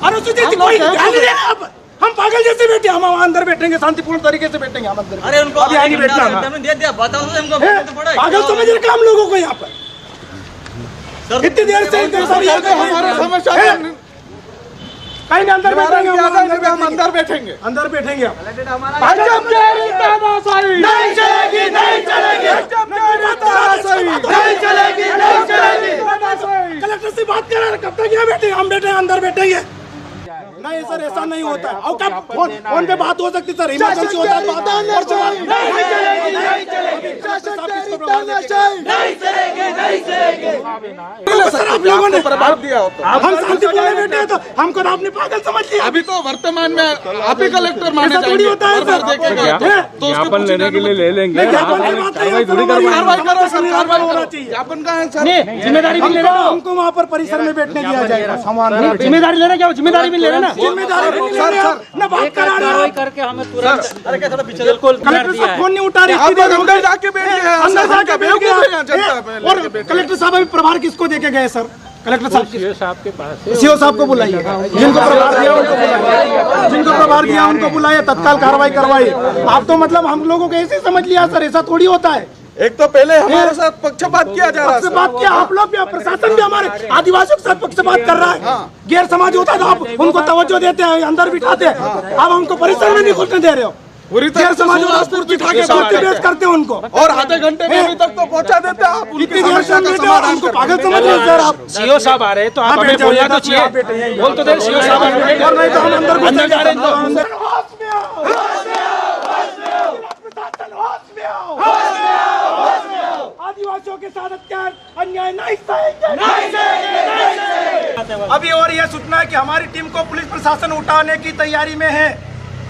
अनुसूचित कोई ध्यान नहीं देना। अब हम पागल जैसे बैठे, हम अंदर बैठेंगे, शांतिपूर्ण तरीके से बैठेंगे हम अंदर। अरे उनको अभी आगे बैठना दे दिया, बताओ तो हमको पागल समझ रहे हम लोगों को यहाँ पर। इतनी देर से हमारा समस्या कहीं नहीं, अंदर बैठेंगे, हम अंदर बैठेंगे, अंदर बैठेंगे। नहीं चलेगी, नहीं चलेगी, नहीं चलेगी, नहीं चलेगी। कलेक्टर से बात करा, कब तक यहाँ बैठे? हम बैठे अंदर बैठेंगे। नहीं सर, ऐसा नहीं होता है। और क्या फोन पे बात हो सकती सर? इमरजेंसी होता है। नहीं चलेगी, नहीं चलेगी, नहीं चलेगी, नहीं चलेगी। सर आप लोगों ने प्रभाव दिया हो, हम शांतिपूर्ण बैठे तो हमको आपने पागल समझ लिया। अभी तो वर्तमान में आप ही कलेक्टर माने जाएंगे। थोड़ी होता है सर, तो ज्ञापन लेने के लिए ले लेंगे, कार्रवाई थोड़ी कार्रवाई करो सर, कार्रवाई होना चाहिए। ज्ञापन का है सर, जिम्मेदारी भी ले रहा हूँ, हमको वहाँ पर परिसर में बैठने दिया जाएगा। जिम्मेदारी लेना, क्या जिम्मेदारी भी ले रहे ना, जिम्मेदारी ना बात कार्रवाई करके हमें तुरंत। अरे क्या थोड़ा पीछे, बिल्कुल कलेक्टर साहब फोन नहीं उठा रहे, अंदर जाके बैठ गए, अंदर जाके बैठ गए। और कलेक्टर साहब अभी प्रभार किसको देके गए सर? कलेक्टर साहब सीओ साहब के पास, सीओ साहब को बुलाइए, जिनको प्रभार दिया उनको बुलाइए, जिनको प्रभार दिया उनको बुलाइए, तत्काल कार्रवाई करवाइए। आप तो मतलब हम लोगों को ऐसे समझ लिया सर, ऐसा थोड़ी होता है। एक तो पहले हमारे साथ पक्षपात किया जा रहा है, पक्षपात किया आप लोग भी, प्रशासन भी हमारे आदिवासियों के साथ पक्षपात कर रहा है। गैर समाज होता है तो आप उनको तवज्जो देते हैं, अंदर बिठाते हैं। अब हमको परिसर में नहीं घुसने दे रहे हो। पूरी गैर समाज करते हैं उनको, और आधे घंटे में अभी तक तो पहुंचा देते हैं आप। इतनी देर से हमको पागल समझ रहे हैं सर आप। सीओ साहब आ रहे हैं तो आप हमें बोलना तो चाहिए, बोल तो दे सीओ साहब, और नहीं तो हम अंदर जा रहे हैं। आदिवासियों के साथ अन्याय नहीं सहेंगे। अभी और यह सूचना है कि हमारी टीम को पुलिस प्रशासन उठाने की तैयारी में है।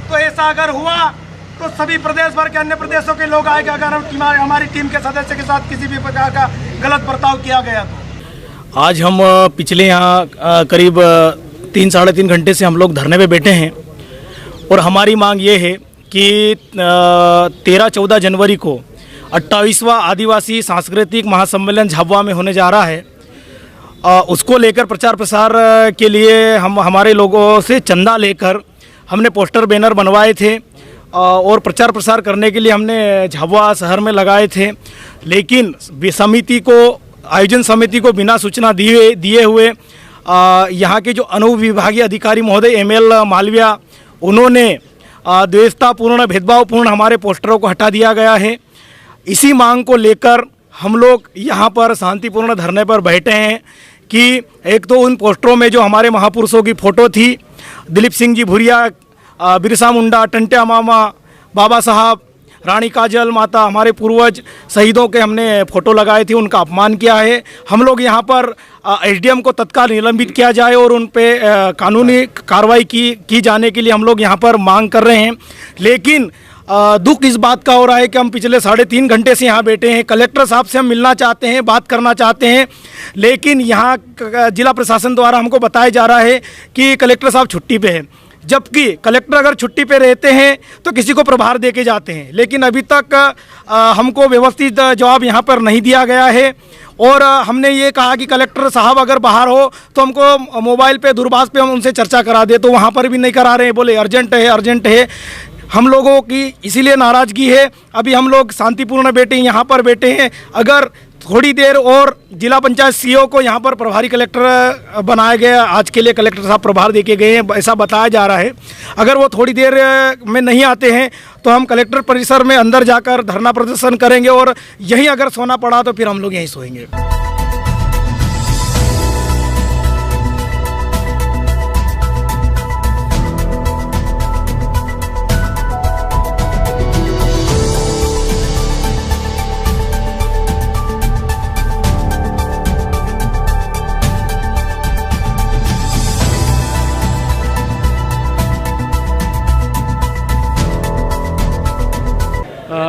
तो ऐसा अगर हुआ तो सभी प्रदेश भर के अन्य प्रदेशों के लोग आएंगे अगर हमारी टीम के सदस्य के साथ किसी भी प्रकार का गलत बर्ताव किया गया तो। आज हम पिछले यहाँ करीब 3-3.5 घंटे से हम लोग धरने पे बैठे हैं और हमारी मांग ये है कि 13-14 जनवरी को 28वां आदिवासी सांस्कृतिक महासम्मेलन झाबुआ में होने जा रहा है। उसको लेकर प्रचार प्रसार के लिए हम हमारे लोगों से चंदा लेकर हमने पोस्टर बैनर बनवाए थे और प्रचार प्रसार करने के लिए हमने झाबुआ शहर में लगाए थे। लेकिन समिति को, आयोजन समिति को बिना सूचना दिए हुए यहाँ के जो अनुविभागीय अधिकारी महोदय ML मालविया, उन्होंने द्वेषतापूर्ण, भेदभावपूर्ण हमारे पोस्टरों को हटा दिया गया है। इसी मांग को लेकर हम लोग यहाँ पर शांतिपूर्ण धरने पर बैठे हैं कि एक तो उन पोस्टरों में जो हमारे महापुरुषों की फ़ोटो थी, दिलीप सिंह जी भुरिया, बिरसा मुंडा, टंट्या मामा, बाबा साहब, रानी काजल माता, हमारे पूर्वज शहीदों के हमने फ़ोटो लगाए थे, उनका अपमान किया है। हम लोग यहाँ पर SDM को तत्काल निलंबित किया जाए और उन पे कानूनी कार्रवाई की जाने के लिए हम लोग यहाँ पर मांग कर रहे हैं। लेकिन दुख इस बात का हो रहा है कि हम पिछले 3.5 घंटे से यहाँ बैठे हैं। कलेक्टर साहब से हम मिलना चाहते हैं, बात करना चाहते हैं, लेकिन यहाँ जिला प्रशासन द्वारा हमको बताया जा रहा है कि कलेक्टर साहब छुट्टी पे हैं। जबकि कलेक्टर अगर छुट्टी पे रहते हैं तो किसी को प्रभार दे के जाते हैं, लेकिन अभी तक हमको व्यवस्थित जवाब यहाँ पर नहीं दिया गया है। और हमने ये कहा कि कलेक्टर साहब अगर बाहर हो तो हमको मोबाइल पे, दूरभाष पे हम उनसे चर्चा करा दे, तो वहाँ पर भी नहीं करा रहे हैं, बोले अर्जेंट है, अर्जेंट है। हम लोगों की इसीलिए नाराज़गी है। अभी हम लोग शांतिपूर्ण बैठे यहाँ पर बैठे हैं। अगर थोड़ी देर और जिला पंचायत CO को यहाँ पर प्रभारी कलेक्टर बनाया गया, आज के लिए कलेक्टर साहब प्रभार देके गए हैं, ऐसा बताया जा रहा है। अगर वो थोड़ी देर में नहीं आते हैं तो हम कलेक्टर परिसर में अंदर जाकर धरना प्रदर्शन करेंगे और यहीं अगर सोना पड़ा तो फिर हम लोग यहीं सोएंगे।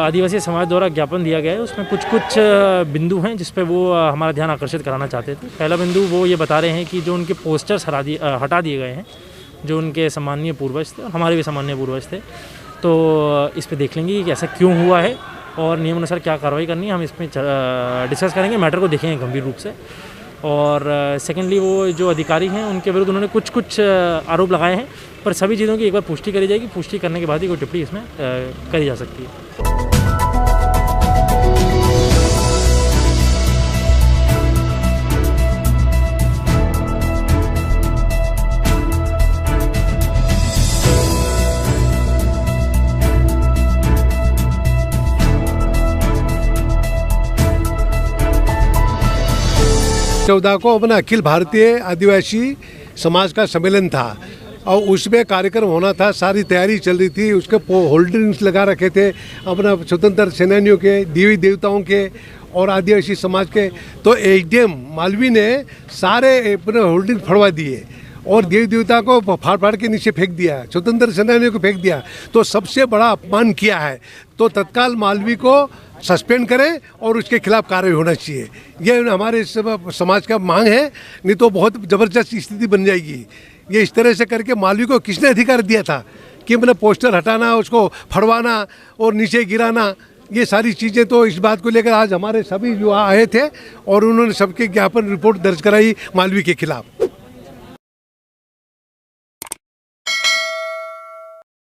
आदिवासी समाज द्वारा ज्ञापन दिया गया है उसमें कुछ बिंदु हैं जिस पे वो हमारा ध्यान आकर्षित कराना चाहते थे। पहला बिंदु वो ये बता रहे हैं कि जो उनके पोस्टर्स हटा दिए गए हैं, जो उनके सम्मानीय पूर्वज थे और हमारे भी सम्मानीय पूर्वज थे, तो इस पे देख लेंगे कि ऐसा क्यों हुआ है और नियमानुसार क्या कार्रवाई करनी है। हम इसमें डिस्कस करेंगे, मैटर को देखेंगे गंभीर रूप से। और सेकेंडली वो जो अधिकारी हैं उनके विरुद्ध उन्होंने कुछ आरोप लगाए हैं, पर सभी चीज़ों की एक बार पुष्टि करी जाएगी। पुष्टि करने के बाद ही कोई टिप्पणी इसमें करी जा सकती है। चौदह को अपना अखिल भारतीय आदिवासी समाज का सम्मेलन था और उसमें कार्यक्रम होना था, सारी तैयारी चल रही थी। उसके होल्डिंग्स लगा रखे थे अपना स्वतंत्र सेनानियों के, देवी देवताओं के और आदिवासी समाज के। तो एसडीएम मालवी ने सारे अपने होल्डिंग फड़वा दिए और देवी देवता को फाड़ के नीचे फेंक दिया, स्वतंत्र सेनानियों को फेंक दिया। तो सबसे बड़ा अपमान किया है, तो तत्काल मालवी को सस्पेंड करें और उसके खिलाफ कार्रवाई होना चाहिए। ये हमारे समाज का मांग है, नहीं तो बहुत ज़बरदस्त स्थिति बन जाएगी। ये इस तरह से करके मालवी को किसने अधिकार दिया था कि मतलब पोस्टर हटाना, उसको फड़वाना और नीचे गिराना, ये सारी चीज़ें। तो इस बात को लेकर आज हमारे सभी युवा आए थे और उन्होंने सबके ज्ञापन रिपोर्ट दर्ज कराई मालवी के खिलाफ।